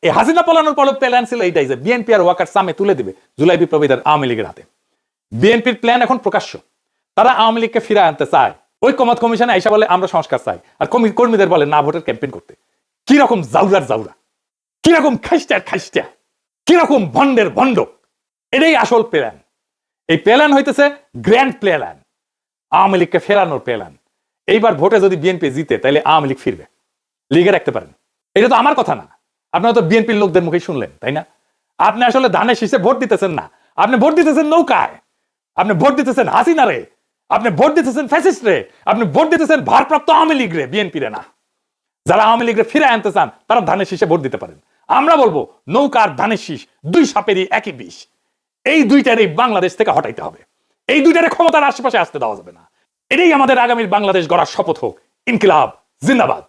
এই হাসিনা পালানোর পর প্ল্যান ছিল এইটাই যে বিএনপি আর ওয়াকার সামনে তুলে দিবে জুলাই বিপ্লবীদের আওয়ামী লীগের হাতে। বিএনপির প্ল্যান এখন প্রকাশ্য, তারা আওয়ামী লীগকে ফিরে আনতে চায়। ঐকমত্য কমিশনে আইসা বলে আমরা সংস্কার চাই, আর কর্মীদের বলে না ভোটের ক্যাম্পেইন করতে। কিরকম জাউরার জাউরা, কিরকম খাইস্টার খাইস্টা, কিরকম ভন্ডের ভন্ড। এটাই আসল প্ল্যান। এই প্ল্যান হইতেছে গ্র্যান্ড প্ল্যান, আওয়ামী লীগকে ফেরানোর প্ল্যান। এইবার ভোটে যদি বিএনপি জিতে তাহলে আওয়ামী লীগ ফিরবে, লিগে রাখতে পারেন। এটা তো আমার কথা না, আপনারা তো বিএনপির লোকদের মুখে শুনলেন, তাই না? আপনি আসলে ধানের শীষে ভোট দিতেছেন না, আপনি ভোট দিতেছেন নৌকায়, আপনি ভোট দিতেছেন হাসিনা রে, আপনি ভোট দিতেছেন ফ্যাসিস্ট রে, আপনি ভোট দিতেছেন ভারপ্রাপ্ত আওয়ামী লীগ রে, বিএনপি রে না। যারা আওয়ামী লীগরে ফিরে আনতে চান তারা ধানের শীষে ভোট দিতে পারেন। আমরা বলবো নৌকার ধানের শীষ দুই সাপেরই একই বিষ। এই দুইটারই বাংলাদেশ থেকে হটাইতে হবে, এই দুইটারে ক্ষমতার আশেপাশে আসতে দেওয়া যাবে না। এটাই আমাদের আগামীর বাংলাদেশ গড়ার শপথ হোক। ইনকিলাব জিন্দাবাদ।